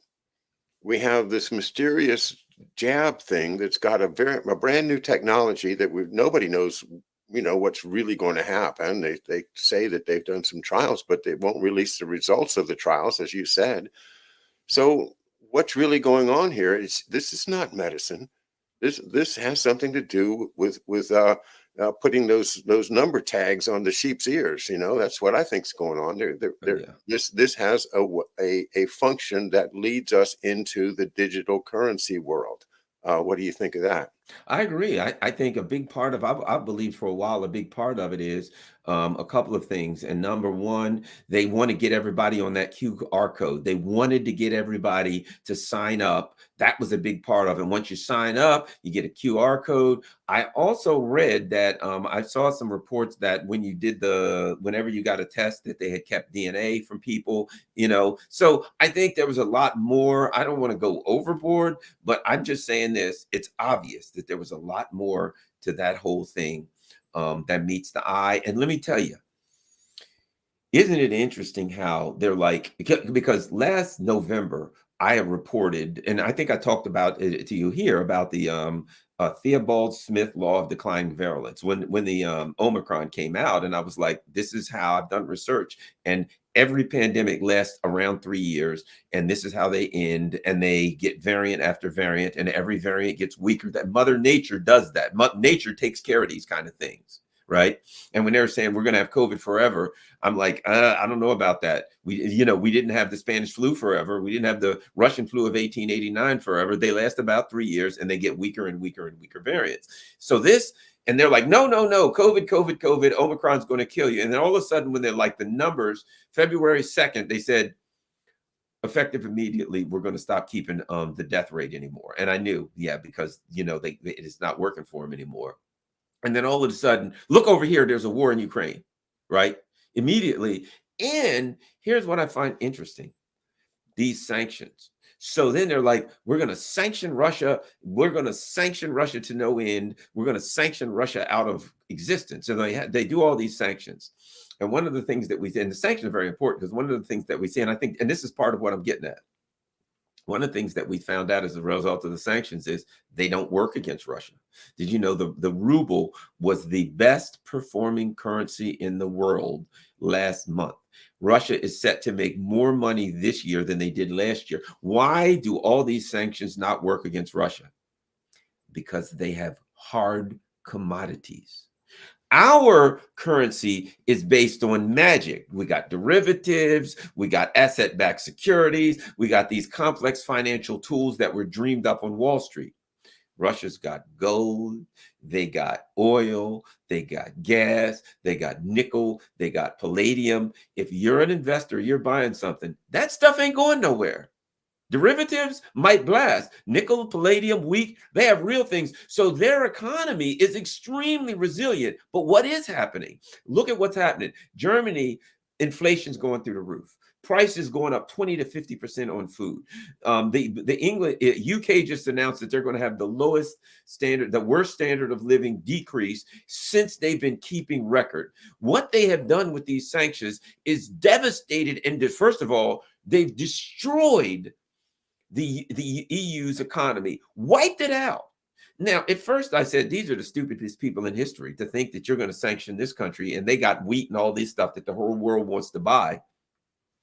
We have this mysterious jab thing that's got a brand new technology that nobody knows what's really going to happen. They say that they've done some trials, but they won't release the results of the trials, as you said. So what's really going on here this is not medicine. This has something to do with putting those number tags on the sheep's ears. That's what I think is going on there. This has a function that leads us into the digital currency world. What do you think of that? I agree. I think a big part of, I believe for a while, a big part of it is a couple of things. And number one, they want to get everybody on that QR code. They wanted to get everybody to sign up. That was a big part of it. Once you sign up, you get a QR code. I also read that I saw some reports that whenever you got a test, that they had kept DNA from people, So I think there was a lot more. I don't want to go overboard, but I'm just saying this. It's obvious that there was a lot more to that whole thing that meets the eye. And let me tell you, isn't it interesting how they're like, because last November I have reported, and I think I talked about it to you here about the Theobald Smith law of declining virulence when the Omicron came out, and I was like, this is how I've done research, and every pandemic lasts around 3 years, and this is how they end, and they get variant after variant, and every variant gets weaker. That Mother Nature does that. Nature takes care of these kind of things, right? And when they're saying we're going to have COVID forever, I'm like, I don't know about that. We didn't have the Spanish flu forever. We didn't have the Russian flu of 1889 forever. They last about 3 years, and they get weaker and weaker and weaker variants. So and they're like, no, COVID, Omicron's going to kill you. And then all of a sudden, when they're like the numbers, February 2nd, they said, effective immediately, we're going to stop keeping the death rate anymore. And I knew, because, it is not working for them anymore. And then all of a sudden, look over here, there's a war in Ukraine, right? Immediately. And here's what I find interesting. These sanctions. So then they're like, we're going to sanction Russia. We're going to sanction Russia to no end. We're going to sanction Russia out of existence. And they do all these sanctions. And one of the things that and the sanctions are very important, because one of the things that we see, and I think, and this is part of what I'm getting at, one of the things that we found out as a result of the sanctions is they don't work against Russia. Did you know the ruble was the best performing currency in the world last month? Russia is set to make more money this year than they did last year. Why do all these sanctions not work against Russia? Because they have hard commodities. Our currency is based on magic. We got derivatives, we got asset-backed securities, we got these complex financial tools that were dreamed up on Wall Street. Russia's got gold, they got oil, they got gas, they got nickel, they got palladium. If you're an investor, you're buying something, that stuff ain't going nowhere. Derivatives might blast. Nickel, palladium, wheat, they have real things. So their economy is extremely resilient. But what is happening? Look at what's happening. Germany, inflation's going through the roof. Prices going up 20 to 50% on food. UK just announced that they're going to have the lowest standard, the worst standard of living decrease since they've been keeping record. What they have done with these sanctions is devastated. And first of all, they've destroyed the EU's economy, wiped it out. Now, at first I said, these are the stupidest people in history to think that you're going to sanction this country, and they got wheat and all this stuff that the whole world wants to buy,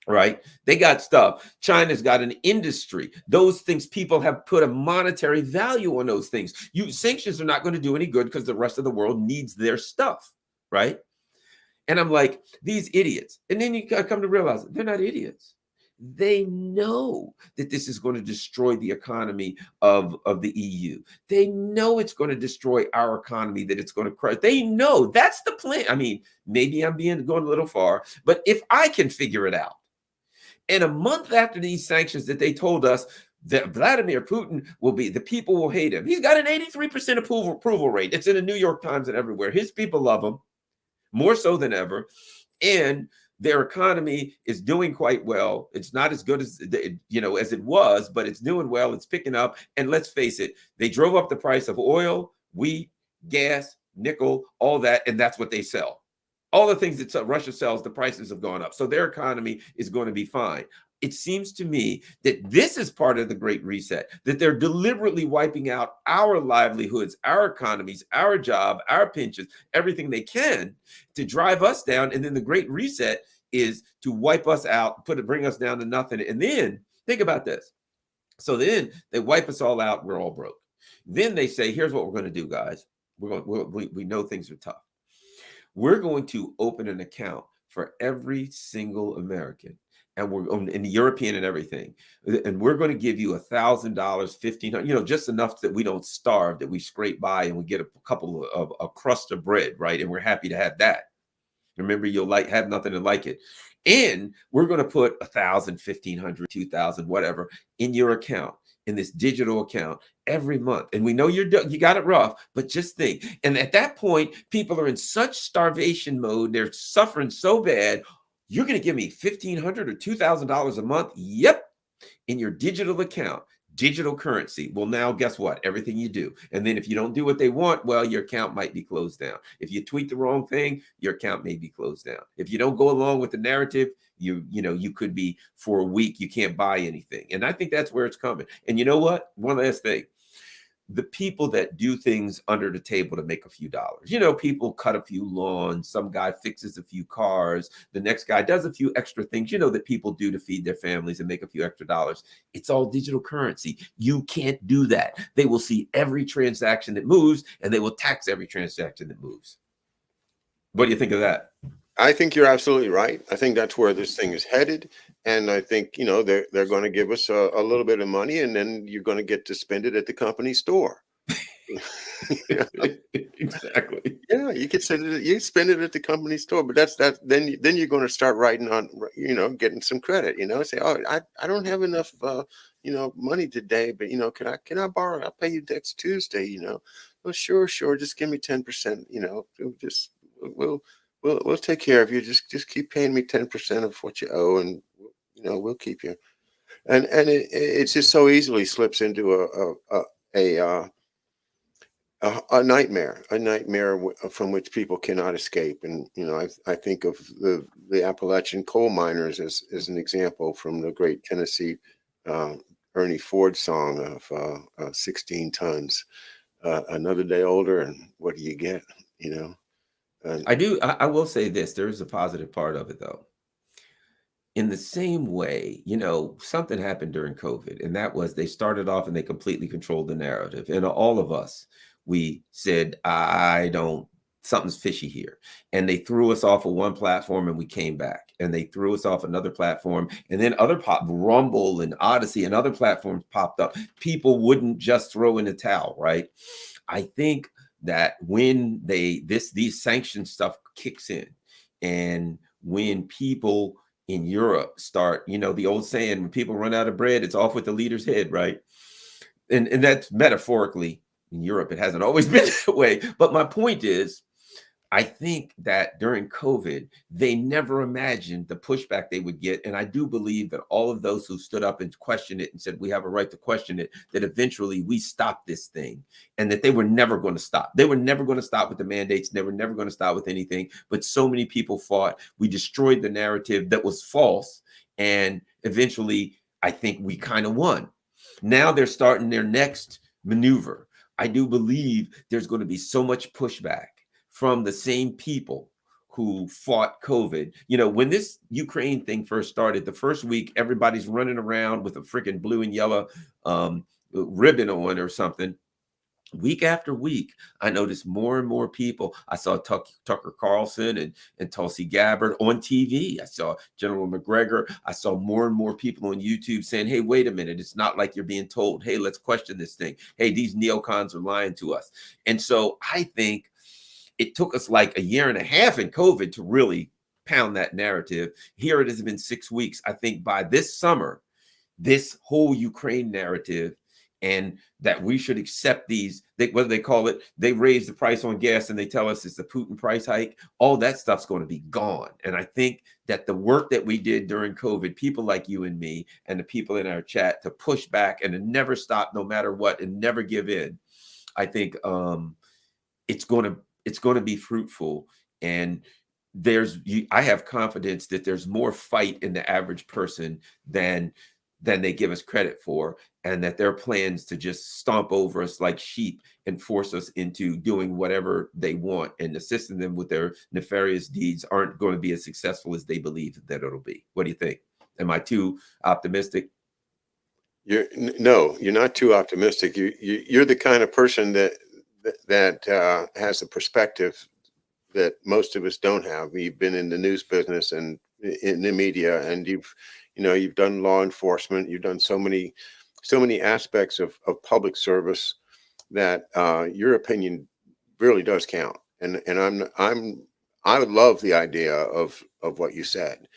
right? They got stuff. China's got an industry. Those things, people have put a monetary value on those things. Sanctions are not going to do any good because the rest of the world needs their stuff, right? And I'm like, these idiots. And then you come to realize they're not idiots. They know that this is going to destroy the economy of the EU. They know it's going to destroy our economy, that it's going to crush. They know that's the plan. I mean, maybe I'm going a little far, but if I can figure it out, and a month after these sanctions that they told us that Vladimir Putin the people will hate him. He's got an 83% approval rate. It's in the New York Times and everywhere. His people love him more so than ever. And their economy is doing quite well. It's not as good as as it was, but it's doing well. It's picking up. And let's face it, they drove up the price of oil, wheat, gas, nickel, all that, and that's what they sell. All the things that Russia sells, the prices have gone up. So their economy is going to be fine. It seems to me that this is part of the Great Reset, that they're deliberately wiping out our livelihoods, our economies, our job, our pensions, everything they can to drive us down. And then the Great Reset is to wipe us out, bring us down to nothing. And then think about this. So then they wipe us all out. We're all broke. Then they say, here's what we're going to do, guys. We know things are tough. We're going to open an account for every single American. And we're in the European and everything. And we're going to give you $1,000, $1,500, just enough that we don't starve, that we scrape by and we get a couple of a crust of bread, right? And we're happy to have that. Remember, you'll have nothing to like it. And we're going to put 1,000, 1,500, 2,000, whatever in your account, in this digital account every month. And we know you got it rough, but just think. And at that point, people are in such starvation mode. They're suffering so bad. You're going to give me $1,500 or $2,000 a month? Yep, in your digital account, digital currency. Well, now guess what? Everything you do. And then if you don't do what they want, well, your account might be closed down. If you tweet the wrong thing, your account may be closed down. If you don't go along with the narrative, you could be, for a week, you can't buy anything. And I think that's where it's coming. And you know what? One last thing. The people that do things under the table to make a few dollars. People cut a few lawns, some guy fixes a few cars, the next guy does a few extra things, that people do to feed their families and make a few extra dollars. It's all digital currency. You can't do that. They will see every transaction that moves, and they will tax every transaction that moves. What do you think of that? I think you're absolutely right. I think that's where this thing is headed. And I think, they're going to give us a little bit of money, and then you're going to get to spend it at the company store. Exactly. Yeah, you could you spend it at the company store, but then you're going to start writing on, getting some credit, say, oh, I don't have enough, money today, but, can I borrow? I'll pay you next Tuesday, Well, sure. Just give me 10%, we'll take care of you. Just keep paying me 10% of what you owe, and we'll keep you. And it's just so easily slips into a nightmare, from which people cannot escape. And I think of the Appalachian coal miners as an example from the great Tennessee Ernie Ford song of 16 tons, another day older, and what do you get? I will say this, there is a positive part of it, though. In the same way, something happened during COVID, and that was they started off and they completely controlled the narrative. And all of us, we said, something's fishy here. And they threw us off of one platform, and we came back. And they threw us off another platform. And then Rumble and Odyssey and other platforms popped up. People wouldn't just throw in the towel, right? I think that when these sanction stuff kicks in, and when people in Europe start, the old saying, when people run out of bread, it's off with the leader's head, right? And that's metaphorically. In Europe, it hasn't always been that way. But my point is, I think that during COVID, they never imagined the pushback they would get. And I do believe that all of those who stood up and questioned it and said, we have a right to question it, that eventually we stopped this thing, and that they were never going to stop. They were never going to stop with the mandates. They were never going to stop with anything. But so many people fought. We destroyed the narrative that was false. And eventually, I think we kind of won. Now they're starting their next maneuver. I do believe there's going to be so much pushback from the same people who fought COVID. When this Ukraine thing first started, the first week, everybody's running around with a freaking blue and yellow ribbon on or something. Week after week, I noticed more and more people. I saw Tucker Carlson and Tulsi Gabbard on TV. I saw General McGregor. I saw more and more people on YouTube saying, hey, wait a minute. It's not like you're being told, hey, let's question this thing. Hey, these neocons are lying to us. And so I think it took us like a year and a half in COVID to really pound that narrative. Here it has been 6 weeks. I think by this summer, this whole Ukraine narrative, and that we should accept what do they call it? They raise the price on gas and they tell us it's the Putin price hike. All that stuff's going to be gone. And I think that the work that we did during COVID, people like you and me and the people in our chat, to push back and to never stop no matter what and never give in, I think it's going to be fruitful. And I have confidence that there's more fight in the average person than they give us credit for, and that their plans to just stomp over us like sheep and force us into doing whatever they want and assisting them with their nefarious deeds aren't going to be as successful as they believe that it'll be. What do you think? Am I too optimistic? No, you're not too optimistic. You're the kind of person that has a perspective that most of us don't have. You've been in the news business and in the media, and you've done law enforcement. You've done so many aspects of public service that your opinion really does count. And I would love the idea of what you said.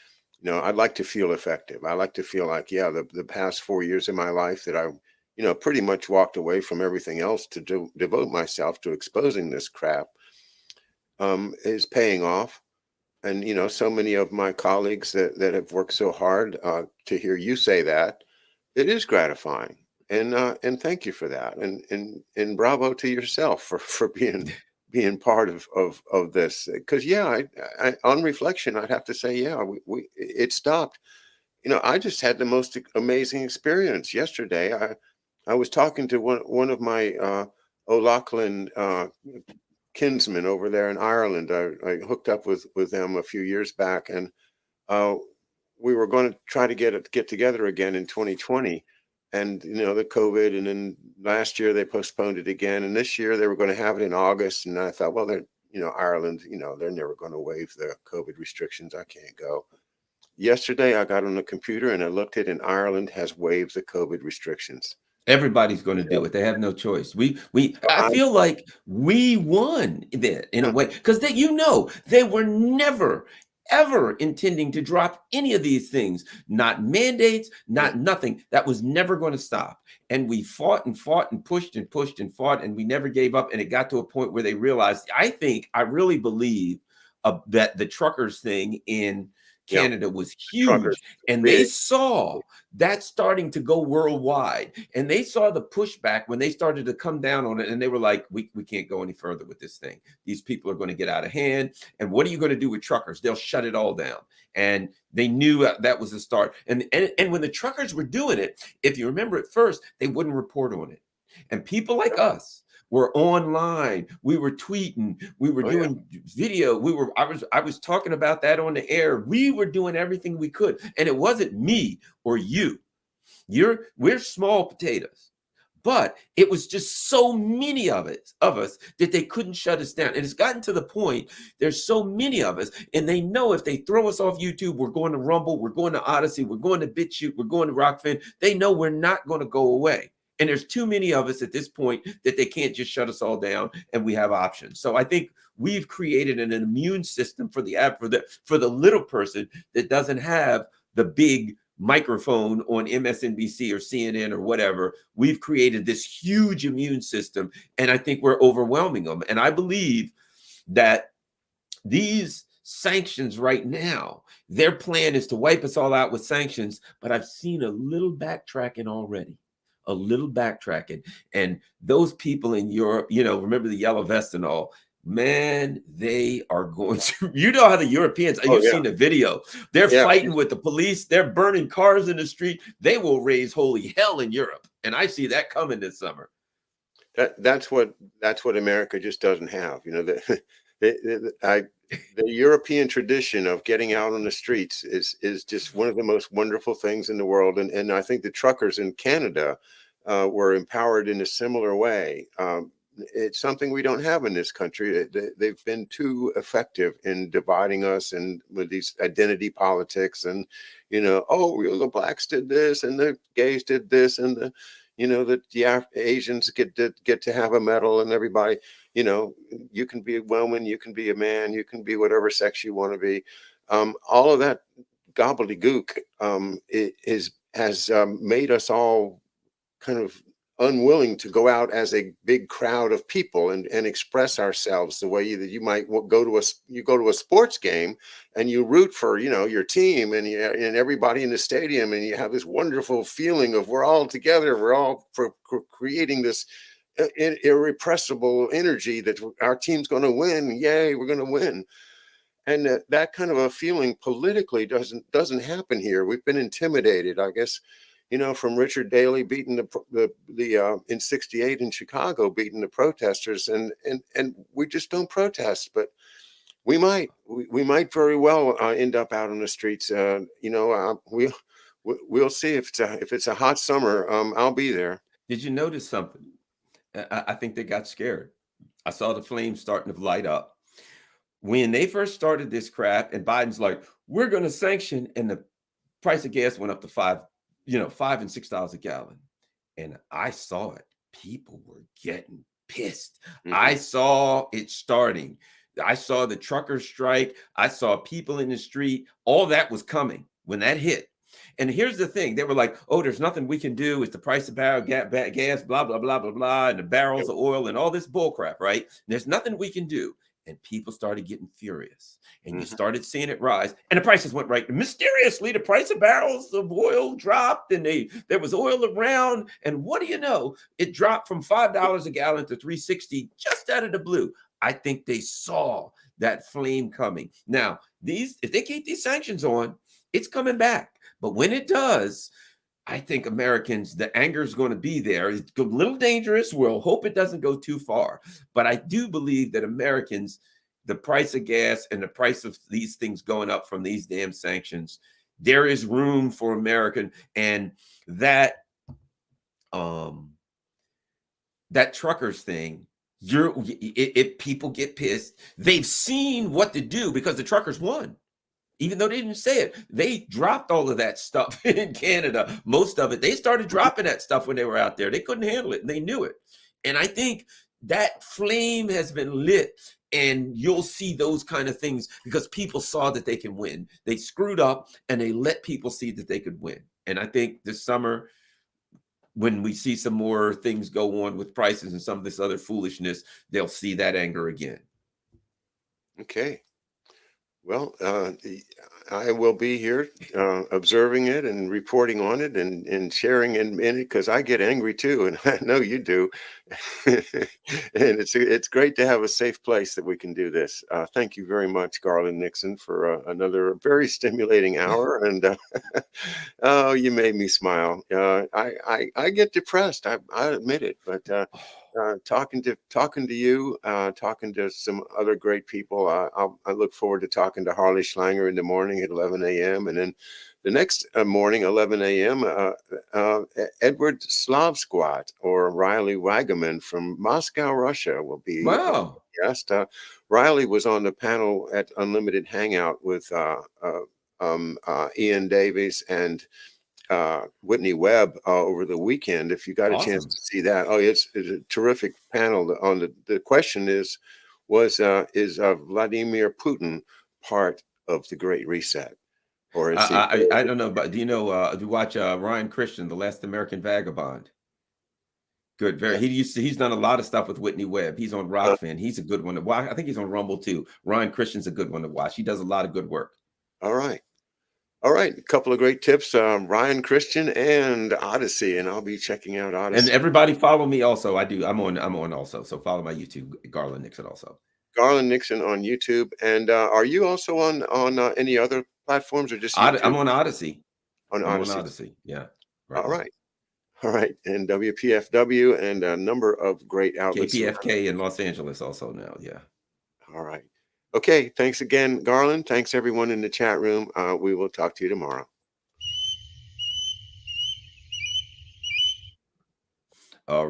I'd like to feel effective. I like to feel like, yeah, the past 4 years of my life that I, pretty much walked away from everything else to devote myself to exposing this crap, is paying off. And so many of my colleagues that have worked so hard, to hear you say that, it is gratifying. And thank you for that. And bravo to yourself for being part of this. Because yeah, on reflection, I'd have to say, yeah, we it stopped. I just had the most amazing experience yesterday. I was talking to one of my O'Loughlin kinsmen over there in Ireland. I hooked up with them a few years back, and uh, we were going to try to get together again in 2020. And the COVID, and then last year they postponed it again, and this year they were going to have it in August. And I thought, well, they're Ireland, they're never going to waive the COVID restrictions. I can't go. Yesterday I got on the computer and I looked at it, and Ireland has waived the COVID restrictions. Everybody's going to Yeah. do it. They have no choice. I I, feel like we won that in a way, because they were never ever intending to drop any of these things, not mandates, yeah, not nothing. That was never going to stop. And we fought and fought and pushed and pushed and fought, and we never gave up. And it got to a point where they realized, I really believe that the truckers thing in yeah, Canada was truckers, huge, and they big. saw that starting to go worldwide, and they saw the pushback when they started to come down on it, and they were like, we can't go any further with this thing. These people are going to get out of hand, and what are you going to do with truckers? They'll shut it all down. And they knew that was the start. And when the truckers were doing it, if you remember at first, they wouldn't report on it, and people like us were online, we were tweeting, we were Oh yeah, doing video, I was talking about that on the air. We were doing everything we could, and it wasn't me or you. We're small potatoes, but it was just so many of us that they couldn't shut us down. And it's gotten to the point, there's so many of us, and they know if they throw us off YouTube, we're going to Rumble, we're going to Odyssey, we're going to BitChute, we're going to Rockfin. They know we're not going to go away. And there's too many of us at this point that they can't just shut us all down, and we have options. So I think we've created an immune system for the little person that doesn't have the big microphone on MSNBC or CNN or whatever. We've created this huge immune system, and I think we're overwhelming them. And I believe that these sanctions right now, their plan is to wipe us all out with sanctions, but I've seen a little backtracking already. A little backtracking. And those people in Europe, remember the yellow vest and all, man, they are going to, how the Europeans, oh you've yeah, seen the video, they're yeah. fighting with the police, they're burning cars in the street. They will raise holy hell in Europe. And I see that coming this summer. That's what America just doesn't have. The European tradition of getting out on the streets is just one of the most wonderful things in the world. And I think the truckers in Canada were empowered in a similar way. It's something we don't have in this country. They've been too effective in dividing us, and with these identity politics, and the blacks did this, and the gays did this, and the Asians get to have a medal, and everybody, you can be a woman, you can be a man, you can be whatever sex you want to be. All of that gobbledygook has made us all kind of unwilling to go out as a big crowd of people and express ourselves the way that you might go to a sports game, and you root for your team, and everybody in the stadium, and you have this wonderful feeling of we're all together, we're all for creating this irrepressible energy that our team's going to win, yay, we're going to win. And that kind of a feeling politically doesn't happen here. We've been intimidated, I guess, from Richard Daley beating the in '68 in Chicago, beating the protesters, and we just don't protest. But we might very well end up out on the streets. We'll see if it's a hot summer. I'll be there. Did you notice something? I think they got scared. I saw the flames starting to light up. When they first started this crap, and Biden's like, we're going to sanction, and the price of gas went up to $5 and $6 a gallon. And I saw it. People were getting pissed. Mhm. I saw it starting. I saw the trucker strike. I saw people in the street. All that was coming when that hit. And here's the thing: they were like, "Oh, there's nothing we can do. It's the price of barrel gas, blah blah blah blah blah, and the Yep. barrels of oil and all this bull crap, right? There's nothing we can do." And people started getting furious, and you Mhm. started seeing it rise, and the prices went right. Mysteriously, the price of barrels of oil dropped, and there was oil around. And what do you know? It dropped from $5 a gallon to 360 just out of the blue. I think they saw that flame coming. Now, if they keep these sanctions on, it's coming back. But when it does, I think Americans, the anger is going to be there. It's a little dangerous. We'll hope it doesn't go too far. But I do believe that Americans, the price of gas and the price of these things going up from these damn sanctions, there is room for American. And that um that truckers thing, if people get pissed, they've seen what to do because the truckers won. Even though they didn't say it, they dropped all of that stuff in Canada. Most of it, they started dropping that stuff when they were out there. They couldn't handle it, and they knew it. And I think that flame has been lit, and you'll see those kind of things because people saw that they can win. They screwed up, and they let people see that they could win. And I think this summer, when we see some more things go on with prices and some of this other foolishness, they'll see that anger again. Okay. Well, I will be here observing it and reporting on it and sharing in it because I get angry too, and I know you do. And it's great to have a safe place that we can do this. Thank you very much, Garland Nixon, for another very stimulating hour. And oh, you made me smile. I get depressed. I admit it, but. Talking to you, talking to some other great people. I look forward to talking to Harley Schlanger in the morning at 11 a.m. and then the next morning, 11 a.m. Edward Slavsquat or Riley Wagaman from Moscow, Russia, will be Wow. guest. Riley was on the panel at Unlimited Hangout with Ian Davies and Whitney Webb over the weekend. If you got a chance Awesome. to see that, oh, it's a terrific panel. On the question is Vladimir Putin part of the Great Reset, or is he? I don't know, but do you know? Do you watch Ryan Christian, The Last American Vagabond? Good, very. He's done a lot of stuff with Whitney Webb. He's on Uh, Rockfin. He's a good one to watch. I think he's on Rumble too. Ryan Christian's a good one to watch. He does a lot of good work. all right. All right, a couple of great tips, Ryan Christian and Odyssey, and I'll be checking out And Odyssey. everybody follow me also. I do. I'm on also. So follow my YouTube, Garland Nixon also. Garland Nixon on YouTube, and are you also on any other platforms or just YouTube I'm on Odyssey. on I'm on Odyssey? Odyssey. Yeah. Right All on. right. All right, and WPFW and a number of great outlets around. KPFK in Los Angeles also now. Yeah. All right. Okay, thanks again, Garland. Thanks everyone in the chat room. We will talk to you tomorrow.